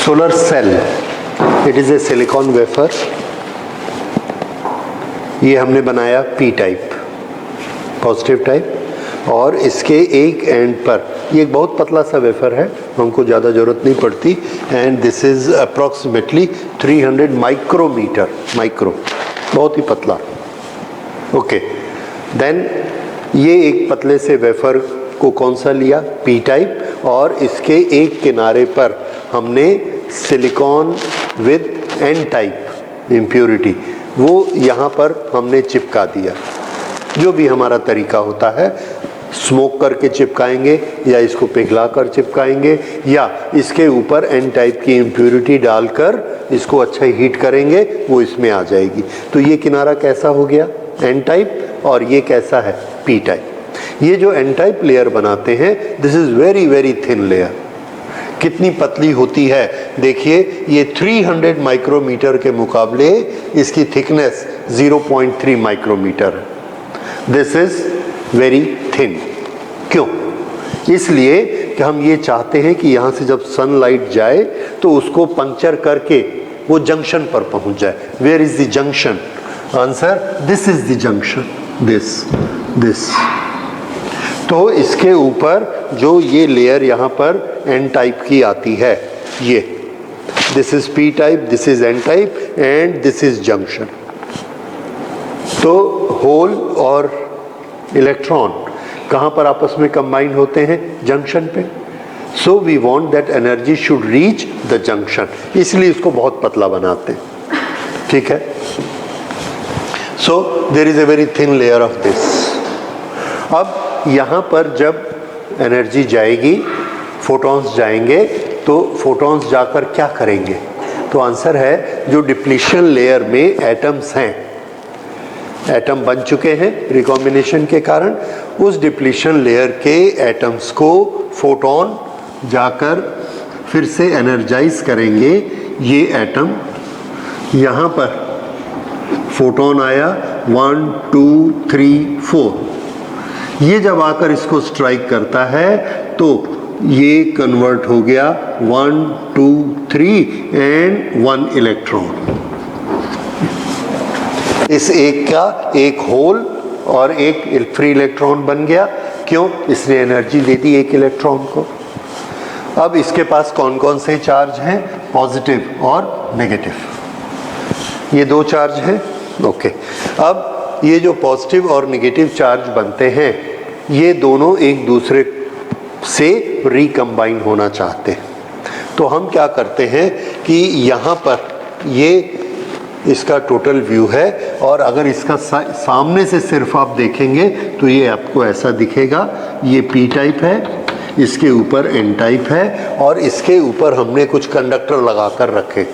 Solar cell, it is a silicon wafer. ये हमने बनाया पी टाइप, पॉजिटिव टाइप, और इसके एक एंड पर ये एक बहुत पतला सा वेफर है, हमको ज़्यादा ज़रूरत नहीं पड़ती, and this is approximately 300 micrometre, micro, बहुत ही पतला। ओके, देन ये एक पतले से वेफर को कौन सा लिया, पी टाइप, और इसके एक किनारे पर हमने silicon with N type impurity, वो यहाँ पर हमने चिपका दिया। जो भी हमारा तरीका होता है, स्मोक करके चिपकाएंगे या इसको पिघला कर चिपकाएंगे या इसके ऊपर एन टाइप की इम्प्योरिटी डालकर इसको अच्छा हीट करेंगे, वो इसमें आ जाएगी। तो ये किनारा कैसा हो गया, एन टाइप, और ये कैसा है, पी टाइप। ये जो एन टाइप लेयर बनाते हैं, this is very very thin layer. कितनी पतली होती है देखिए, ये 300 माइक्रोमीटर के मुकाबले इसकी थिकनेस 0.3 माइक्रोमीटर है। This is very thin. क्यों? इसलिए कि हम ये चाहते हैं कि यहाँ से जब सनलाइट जाए तो उसको पंक्चर करके वो जंक्शन पर पहुँच जाए। Where is the junction? Answer, this is the junction, this. तो इसके ऊपर जो ये लेयर यहाँ पर एन टाइप की आती है, ये this is P type, this is N type, and this is junction. तो होल और इलेक्ट्रॉन कहाँ पर आपस में कंबाइन होते हैं, जंक्शन पे। So we want that energy should reach the junction, इसलिए इसको बहुत पतला बनाते हैं, ठीक है। So there is a very thin layer of this. अब यहाँ पर जब एनर्जी जाएगी, फोटॉन्स जाएंगे, तो फोटॉन्स जाकर क्या करेंगे? तो आंसर है, जो डिप्लीशन लेयर में एटम्स हैं, एटम बन चुके हैं रिकॉम्बिनेशन के कारण, उस डिप्लीशन लेयर के एटम्स को फोटॉन जाकर फिर से एनर्जाइज करेंगे। ये एटम यहाँ पर फोटॉन आया 1 2 3 4, ये जब आकर इसको स्ट्राइक करता है तो ये कन्वर्ट हो गया 1 2 3 एंड 1 इलेक्ट्रॉन। इस एक का एक होल और एक फ्री इलेक्ट्रॉन बन गया। क्यों? इसने एनर्जी दे दी एक इलेक्ट्रॉन को। अब इसके पास कौन कौन से चार्ज हैं, पॉजिटिव और नेगेटिव। ये दो चार्ज हैं, ओके। अब ये जो पॉजिटिव और नेगेटिव चार्ज बनते हैं, ये दोनों एक दूसरे से रिकम्बाइन होना चाहते हैं। तो हम क्या करते हैं कि यहाँ पर ये इसका टोटल व्यू है, और अगर इसका सामने से सिर्फ आप देखेंगे तो ये आपको ऐसा दिखेगा। ये पी टाइप है, इसके ऊपर एन टाइप है, और इसके ऊपर हमने कुछ कंडक्टर लगा कर रखे।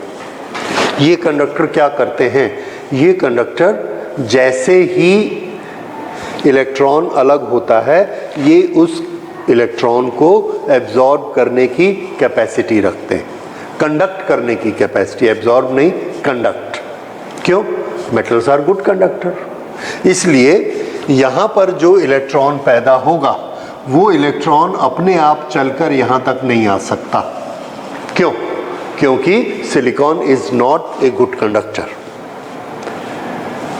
ये कंडक्टर क्या करते हैं? ये कंडक्टर जैसे ही इलेक्ट्रॉन अलग होता है, ये उस इलेक्ट्रॉन को एब्जॉर्ब करने की कैपेसिटी रखते हैं, कंडक्ट करने की कैपेसिटी, एब्जॉर्ब नहीं, कंडक्ट। क्यों? Metals are good conductor. इसलिए यहाँ पर जो इलेक्ट्रॉन पैदा होगा, वो इलेक्ट्रॉन अपने आप चलकर यहाँ तक नहीं आ सकता। क्यों? क्योंकि silicon is not a good conductor.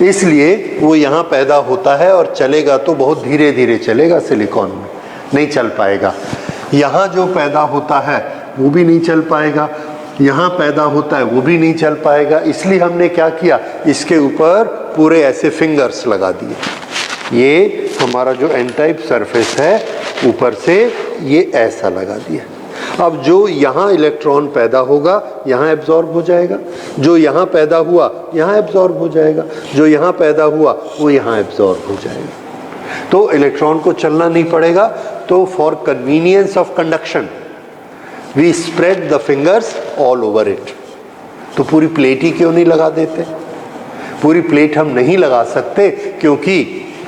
इसलिए वो यहाँ पैदा होता है और चलेगा तो बहुत धीरे धीरे चलेगा, सिलिकॉन में नहीं चल पाएगा। यहाँ जो पैदा होता है वो भी नहीं चल पाएगा, यहाँ पैदा होता है वो भी नहीं चल पाएगा। इसलिए हमने क्या किया, इसके ऊपर पूरे ऐसे फिंगर्स लगा दिए। ये हमारा जो एन टाइप सरफेस है, ऊपर से ये ऐसा लगा दिया। अब जो यहाँ इलेक्ट्रॉन पैदा होगा, यहाँ एब्जॉर्ब हो जाएगा। जो यहाँ पैदा हुआ, यहाँ एब्जॉर्ब हो जाएगा। जो यहाँ पैदा हुआ, वो यहाँ एब्जॉर्ब हो जाएगा। तो इलेक्ट्रॉन को चलना नहीं पड़ेगा। तो for convenience of conduction we spread the fingers all over it. तो पूरी प्लेट ही क्यों नहीं लगा देते? पूरी प्लेट हम नहीं लगा सकते क्योंकि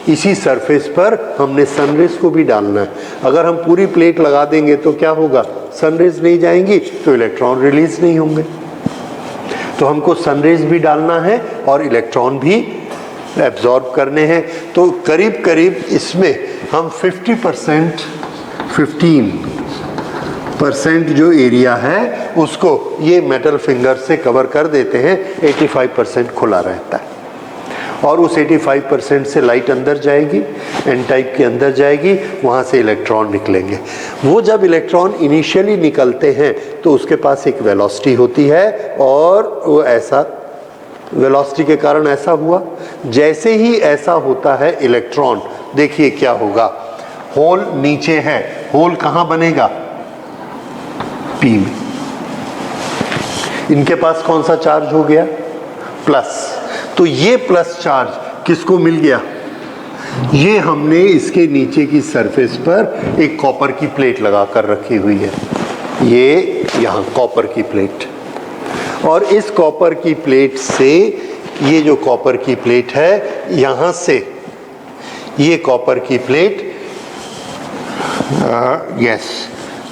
इसी सरफेस पर हमने सनरेज को भी डालना है। अगर हम पूरी प्लेट लगा देंगे तो क्या होगा, सनरेज नहीं जाएंगी तो इलेक्ट्रॉन रिलीज नहीं होंगे। तो हमको सनरेज भी डालना है और इलेक्ट्रॉन भी एब्जॉर्ब करने हैं। तो करीब करीब इसमें हम 50% 15 परसेंट जो एरिया है उसको ये मेटल फिंगर से कवर कर देते हैं, 85% खुला रहता है। और उस 85% से लाइट अंदर जाएगी, एन टाइप के अंदर जाएगी, वहाँ से इलेक्ट्रॉन निकलेंगे। वो जब इलेक्ट्रॉन इनिशियली निकलते हैं तो उसके पास एक वेलोसिटी होती है और वो ऐसा वेलोसिटी के कारण ऐसा हुआ। जैसे ही ऐसा होता है इलेक्ट्रॉन, देखिए क्या होगा, होल नीचे है, होल कहाँ बनेगा, पी में। इनके पास कौन सा चार्ज हो गया, प्लस। तो ये प्लस चार्ज किसको मिल गया, ये हमने इसके नीचे की सरफेस पर एक कॉपर की प्लेट लगा कर रखी हुई है, ये यहाँ कॉपर की प्लेट। और इस कॉपर की प्लेट से, ये जो कॉपर की प्लेट है, यहाँ से ये कॉपर की प्लेट यस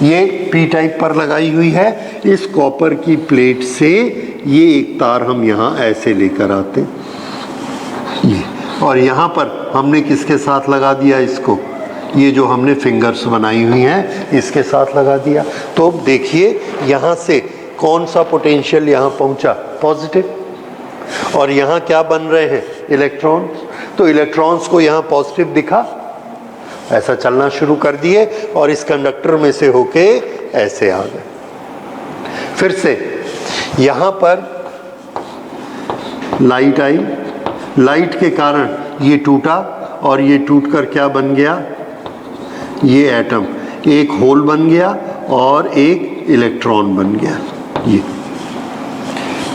ये पी टाइप पर लगाई हुई है। इस कॉपर की प्लेट से ये एक तार हम यहाँ ऐसे लेकर आते ये, और यहाँ पर हमने किसके साथ लगा दिया इसको, ये जो हमने फिंगर्स बनाई हुई हैं इसके साथ लगा दिया। तो अब देखिए यहाँ से कौन सा पोटेंशियल यहाँ पहुँचा, पॉजिटिव। और यहाँ क्या बन रहे हैं, इलेक्ट्रॉन्स। तो इलेक्ट्रॉन्स को यहाँ पॉजिटिव दिखा, ऐसा चलना शुरू कर दिए और इस कंडक्टर में से होके ऐसे आ गए। फिर से यहाँ पर लाइट आई, लाइट के कारण ये टूटा और ये टूटकर क्या बन गया, ये एटम, एक होल बन गया और एक इलेक्ट्रॉन बन गया।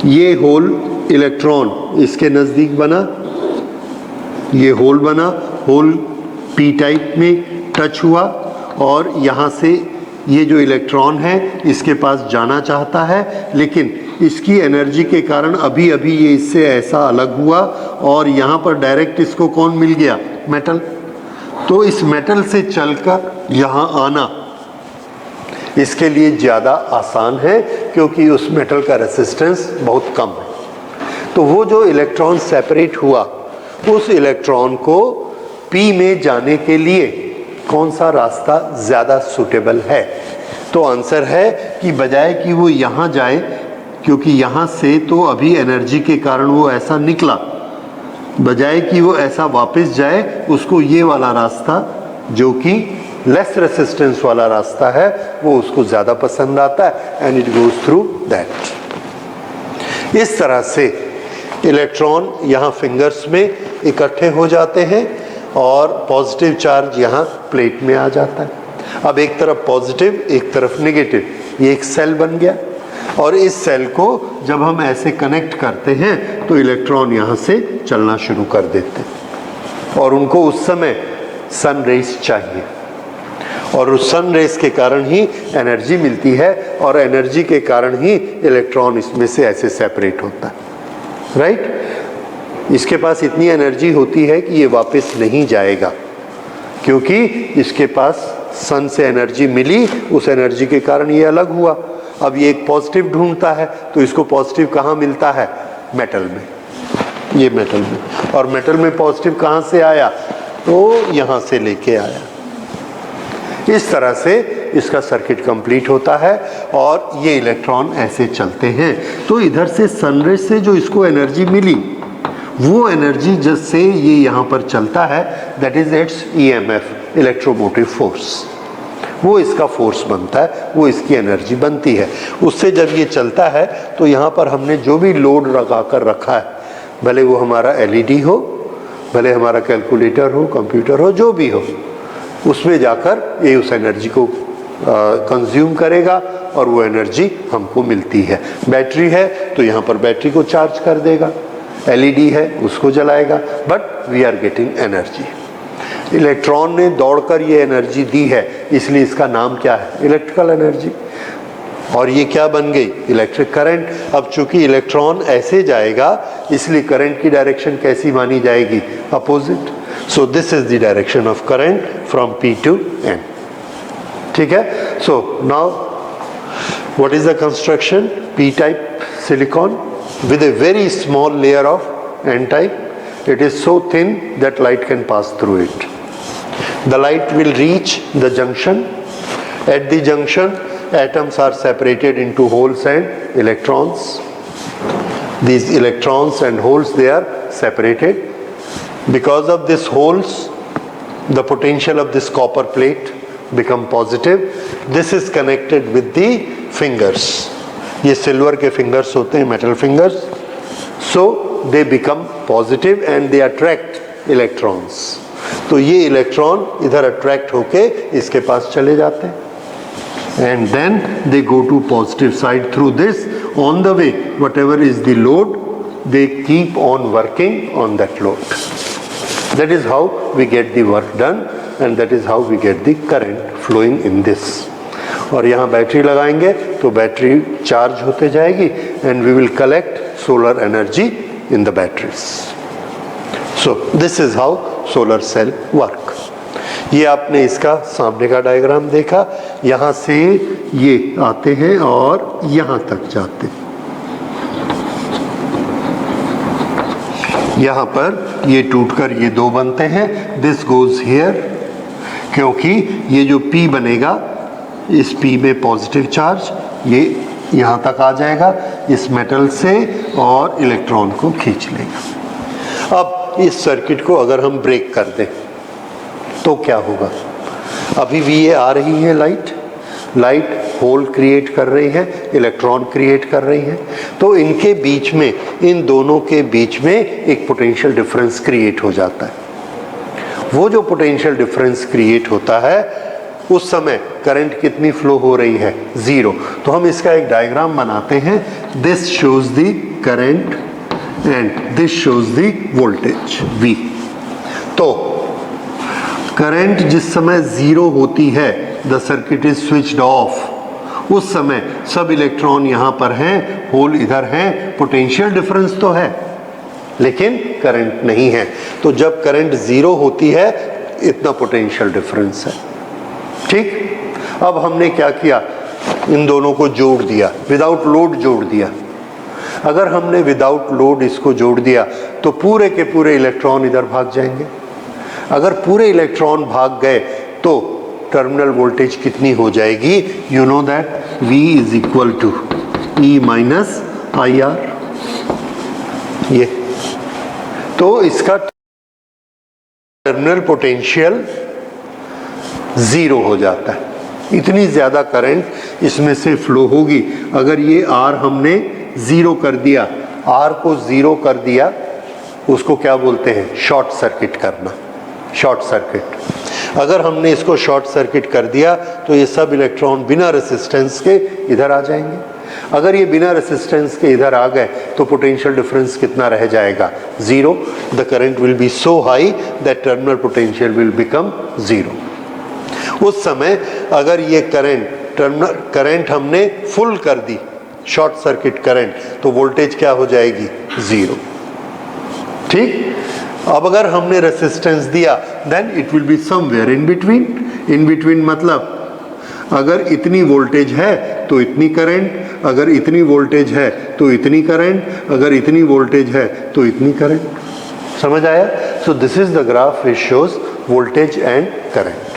ये होल इलेक्ट्रॉन इसके नज़दीक बना, ये होल बना, होल पी टाइप में टच हुआ और यहाँ से ये जो इलेक्ट्रॉन है इसके पास जाना चाहता है, लेकिन इसकी एनर्जी के कारण अभी अभी ये इससे ऐसा अलग हुआ और यहाँ पर डायरेक्ट इसको कौन मिल गया, मेटल। तो इस मेटल से चलकर यहाँ आना इसके लिए ज़्यादा आसान है क्योंकि उस मेटल का रेसिस्टेंस बहुत कम है। तो वो जो इलेक्ट्रॉन सेपरेट हुआ, उस इलेक्ट्रॉन को पी में जाने के लिए कौन सा रास्ता ज़्यादा सूटेबल है। तो आंसर है कि बजाय कि वो यहाँ जाए, क्योंकि यहाँ से तो अभी एनर्जी के कारण वो ऐसा निकला, बजाय कि वो ऐसा वापस जाए, उसको ये वाला रास्ता जो कि लेस रेसिस्टेंस वाला रास्ता है वो उसको ज़्यादा पसंद आता है and it goes through that. इस तरह से इलेक्ट्रॉन यहाँ फिंगर्स में इकट्ठे हो जाते हैं और पॉजिटिव चार्ज यहाँ प्लेट में आ जाता है। अब एक तरफ पॉजिटिव एक तरफ नेगेटिव, ये एक सेल बन गया और इस सेल को जब हम ऐसे कनेक्ट करते हैं तो इलेक्ट्रॉन यहाँ से चलना शुरू कर देते हैं और उनको उस समय सन रेज चाहिए और उस सन रेज के कारण ही एनर्जी मिलती है और एनर्जी के कारण ही इलेक्ट्रॉन इसमें से ऐसे सेपरेट होता है, राइट। इसके पास इतनी एनर्जी होती है कि ये वापस नहीं जाएगा क्योंकि इसके पास सन से एनर्जी मिली, उस एनर्जी के कारण ये अलग हुआ। अब ये एक पॉजिटिव ढूंढता है तो इसको पॉजिटिव कहाँ मिलता है, मेटल में, ये मेटल में। और मेटल में पॉजिटिव कहाँ से आया, तो यहाँ से लेके आया। इस तरह से इसका सर्किट कंप्लीट होता है और ये इलेक्ट्रॉन ऐसे चलते हैं। तो इधर से सनरेज से जो इसको एनर्जी मिली, वो एनर्जी जिससे ये यहाँ पर चलता है, that is it's EMF, electromotive force. वो इसका फोर्स बनता है, वो इसकी एनर्जी बनती है। उससे जब ये चलता है तो यहाँ पर हमने जो भी लोड लगा कर रखा है, भले वो हमारा एलईडी हो, भले हमारा कैलकुलेटर हो, कंप्यूटर हो, जो भी हो, उसमें जाकर ये उस एनर्जी को कंज्यूम करेगा और वो एनर्जी हमको मिलती है। बैटरी है तो यहाँ पर बैटरी को चार्ज कर देगा, एलईडी है उसको जलाएगा, but we are getting energy. Electron ने दौड़कर ये एनर्जी दी है, इसलिए इसका नाम क्या है, इलेक्ट्रिकल एनर्जी। और ये क्या बन गई, इलेक्ट्रिक करंट। अब चूंकि इलेक्ट्रॉन ऐसे जाएगा इसलिए करंट की डायरेक्शन कैसी मानी जाएगी, opposite. So this is the direction of current from P to N. ठीक है। So now what is the construction, P type silicon with a very small layer of n type. It is so thin that light can pass through it. The light will reach the junction. At the junction atoms are separated into holes and electrons. These electrons and holes, they are separated. Because of these holes, the potential of this copper plate become positive. This is connected with the fingers. ये silver के fingers होते हैं, metal fingers. So they become positive and they attract electrons. तो ये electron इधर attract होके इसके पास चले जाते हैं. And then they go to positive side through this. On the way, whatever is the load, they keep on working on that load. That is how we get the work done and that is how we get the current flowing in this. और यहाँ battery लगाएंगे तो battery charge होते जाएगी and we will collect solar energy in the batteries. So this is how solar cell work. ये आपने इसका सामने का डायग्राम देखा. यहाँ से ये आते हैं और यहाँ तक जाते हैं. यहाँ पर ये टूटकर ये दो बनते हैं. दिस गोज हियर, क्योंकि ये जो P बनेगा, इस P में पॉजिटिव चार्ज ये यहाँ तक आ जाएगा इस मेटल से और इलेक्ट्रॉन को खींच लेगा. अब इस सर्किट को अगर हम ब्रेक कर दें तो क्या होगा? अभी भी ये आ रही है लाइट होल क्रिएट कर रही है, इलेक्ट्रॉन क्रिएट कर रही है. तो इनके बीच में, इन दोनों के बीच में एक पोटेंशियल डिफरेंस क्रिएट हो जाता है. वो जो पोटेंशियल डिफरेंस क्रिएट होता है उस समय करंट कितनी फ्लो हो रही है? 0. तो हम इसका एक डायग्राम बनाते हैं. This shows the current and this shows the voltage V. तो करंट जिस समय 0 होती है, the circuit is switched off, उस समय सब इलेक्ट्रॉन यहाँ पर हैं, होल इधर हैं, पोटेंशियल डिफरेंस तो है लेकिन करंट नहीं है. तो जब करंट 0 होती है इतना पोटेंशियल डिफरेंस है. ठीक. अब हमने क्या किया? इन दोनों को जोड़ दिया, विदाउट लोड जोड़ दिया. अगर हमने विदाउट लोड इसको जोड़ दिया तो पूरे के पूरे इलेक्ट्रॉन इधर भाग जाएंगे. अगर पूरे इलेक्ट्रॉन भाग गए तो टर्मिनल वोल्टेज कितनी हो जाएगी? You know that V is equal to E minus IR. ये तो इसका टर्मिनल पोटेंशियल 0 हो जाता है. इतनी ज़्यादा करंट इसमें से फ्लो होगी. अगर ये R हमने 0 कर दिया, R को 0 कर दिया, उसको क्या बोलते हैं? शॉर्ट सर्किट करना. Short circuit. अगर हमने इसको शॉर्ट सर्किट कर दिया तो ये सब इलेक्ट्रॉन बिना रेसिस्टेंस के इधर आ जाएंगे. अगर ये बिना रेसिस्टेंस के इधर आ गए तो पोटेंशियल डिफरेंस कितना रह जाएगा? 0. The current will be so high that terminal potential will become 0. उस समय अगर ये करंट हमने फुल कर दी, शॉर्ट सर्किट करंट, तो वोल्टेज क्या हो जाएगी? 0. ठीक. अब अगर हमने रेसिस्टेंस दिया then it will be somewhere in between. In between मतलब अगर इतनी वोल्टेज है तो इतनी करंट, अगर इतनी वोल्टेज है तो इतनी करंट, अगर इतनी वोल्टेज है तो इतनी करंट. समझ आया? सो this is the graph which shows voltage and current.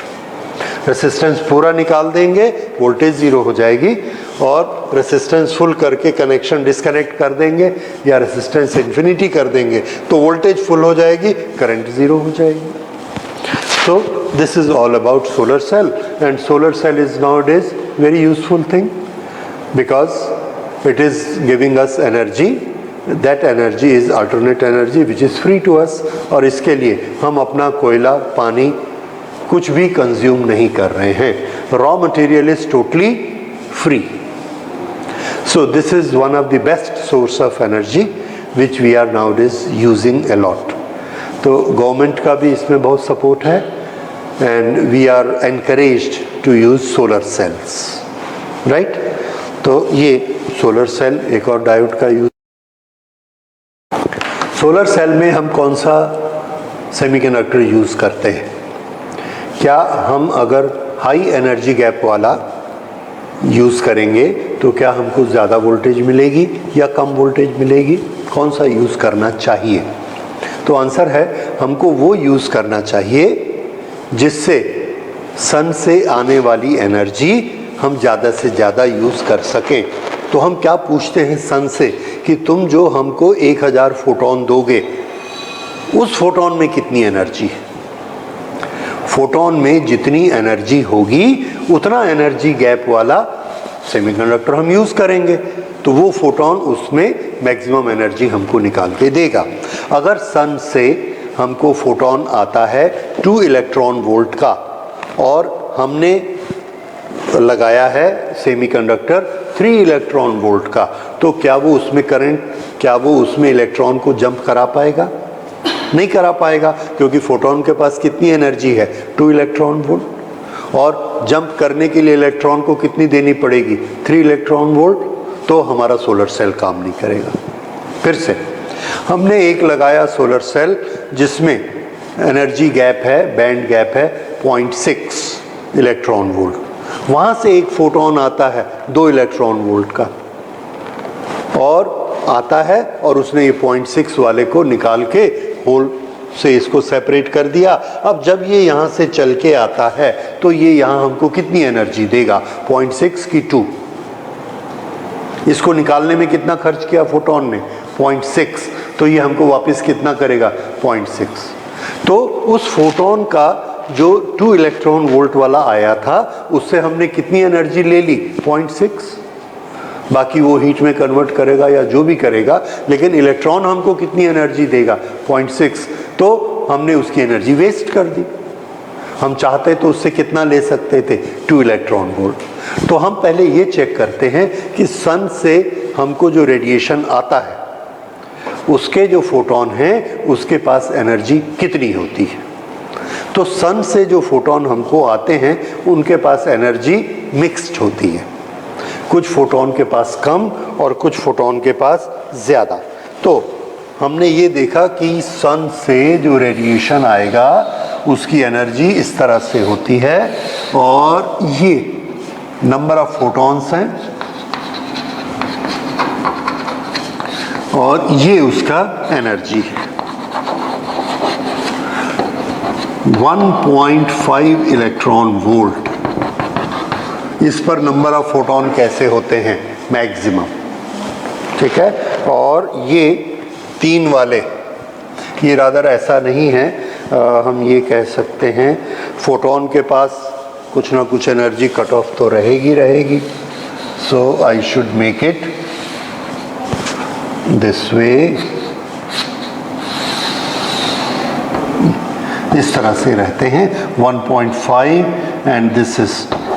Resistance पूरा निकाल देंगे, वोल्टेज 0 हो जाएगी, और रेसिस्टेंस फुल करके कनेक्शन डिस्कनेक्ट कर देंगे या रेसिस्टेंस इन्फिनिटी कर देंगे तो वोल्टेज फुल हो जाएगी, करंट 0 हो जाएगी. So this is all about solar cell, and solar cell is nowadays very useful thing because it is giving us energy. That energy is alternate energy which is free to us, और इसके लिए हम अपना कोयला, पानी कुछ भी consume नहीं कर रहे हैं. Raw material is totally free. So this is one of the best source of energy which we are nowadays using a lot. तो गवर्नमेंट का भी इसमें बहुत सपोर्ट है and we are encouraged to use solar cells, right? तो ये solar cell एक और डायोड का यूज. सोलर सेल में हम कौन सा सेमीकंडक्टर यूज़ करते हैं? क्या हम अगर हाई एनर्जी गैप वाला यूज़ करेंगे तो क्या हमको ज़्यादा वोल्टेज मिलेगी या कम वोल्टेज मिलेगी? कौन सा यूज़ करना चाहिए? तो आंसर है हमको वो यूज़ करना चाहिए जिससे सन से आने वाली एनर्जी हम ज़्यादा से ज़्यादा यूज़ कर सकें। तो हम क्या पूछते हैं सन से कि तुम जो हमको 1000 फोटोन दोगे, उस फोटोन में कितनी एनर्जी है। फोटोन में जितनी एनर्जी होगी उतना एनर्जी गैप वाला सेमीकंडक्टर हम यूज़ करेंगे, तो वो फोटोन उसमें मैक्सिमम एनर्जी हमको निकाल के देगा। अगर सन से हमको फोटोन आता है 2 इलेक्ट्रॉन वोल्ट का और हमने लगाया है सेमीकंडक्टर 3 इलेक्ट्रॉन वोल्ट का, तो क्या वो उसमें करंट, क्या वो उसमें इलेक्ट्रॉन को जंप करा पाएगा? नहीं करा पाएगा, क्योंकि फोटोन के पास कितनी एनर्जी है, 2 इलेक्ट्रॉन वोल्ट, और जंप करने के लिए इलेक्ट्रॉन को कितनी देनी पड़ेगी, 3 इलेक्ट्रॉन वोल्ट, तो हमारा सोलर सेल काम नहीं करेगा। फिर से हमने एक लगाया सोलर सेल जिसमें एनर्जी गैप है, बैंड गैप है 0.6 इलेक्ट्रॉन वोल्ट, वहाँ से एक फोटोन आता है 2 इलेक्ट्रॉन वोल्ट का, और आता है और उसने ये 0.6 वाले को निकाल के होल से इसको सेपरेट कर दिया। अब जब ये यहाँ से चल के आता है तो ये यहाँ हमको कितनी एनर्जी देगा, 0.6 की 2। इसको निकालने में कितना खर्च किया फोटोन ने, 0.6, तो ये हमको वापस कितना करेगा, 0.6। तो उस फोटोन का जो 2 इलेक्ट्रॉन वोल्ट वाला आया था उससे हमने कितनी एनर्जी ले ली, 0.6। बाकी वो हीट में कन्वर्ट करेगा या जो भी करेगा, लेकिन इलेक्ट्रॉन हमको कितनी एनर्जी देगा, 0.6, तो हमने उसकी एनर्जी वेस्ट कर दी। हम चाहते तो उससे कितना ले सकते थे, 2 इलेक्ट्रॉन वोल्ट। तो हम पहले ये चेक करते हैं कि सन से हमको जो रेडिएशन आता है उसके जो फोटोन हैं उसके पास एनर्जी कितनी होती है। तो सन से जो फोटोन हमको आते हैं उनके पास एनर्जी मिक्स्ड होती है, कुछ फोटोन के पास कम और कुछ फोटोन के पास ज़्यादा। तो हमने ये देखा कि सन से जो रेडिएशन आएगा उसकी एनर्जी इस तरह से होती है, और ये नंबर ऑफ फोटॉन्स हैं और ये उसका एनर्जी है। 1.5 इलेक्ट्रॉन वोल्ट, इस पर नंबर ऑफ फोटोन कैसे होते हैं, मैक्सिमम, ठीक है। और ये 3 वाले, ये रादर ऐसा नहीं है, हम ये कह सकते हैं फोटोन के पास कुछ ना कुछ एनर्जी कट ऑफ तो रहेगी। So I should make it this way, इस तरह से रहते हैं 1.5 and this is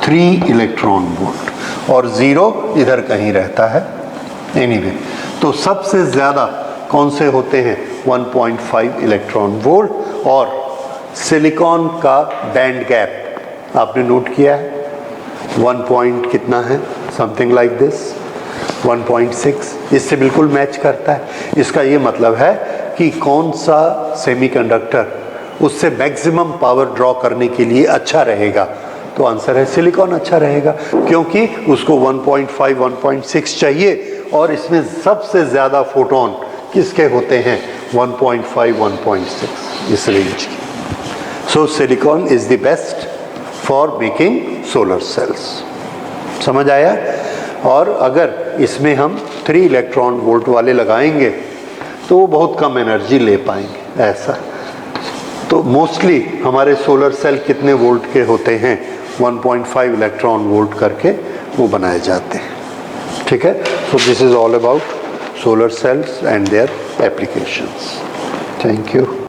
3 electron volt, और 0 इधर कहीं रहता है। एनीवे, तो सबसे ज़्यादा कौन से होते हैं, 1.5 इलेक्ट्रॉन वोल्ट। और सिलिकॉन का बैंड गैप आपने नोट किया है, 1 पॉइंट कितना है, समथिंग लाइक दिस, 1.6, इससे बिल्कुल मैच करता है। इसका ये मतलब है कि कौन सा सेमीकंडक्टर उससे मैक्सिमम पावर ड्रॉ करने के लिए अच्छा रहेगा, तो आंसर है सिलिकॉन अच्छा रहेगा, क्योंकि उसको 1.5 1.6 चाहिए, और इसमें सबसे ज़्यादा फोटोन किसके होते हैं, 1.5 1.6 इस रेंज की। So silicon is the best for making solar cells. समझ आया? और अगर इसमें हम 3 इलेक्ट्रॉन वोल्ट वाले लगाएंगे तो वो बहुत कम एनर्जी ले पाएंगे ऐसा। तो मोस्टली हमारे सोलर सेल कितने वोल्ट के होते हैं, 1.5 इलेक्ट्रॉन वोल्ट करके वो बनाए जाते हैं, ठीक है। So this is all about solar cells and their applications. Thank you.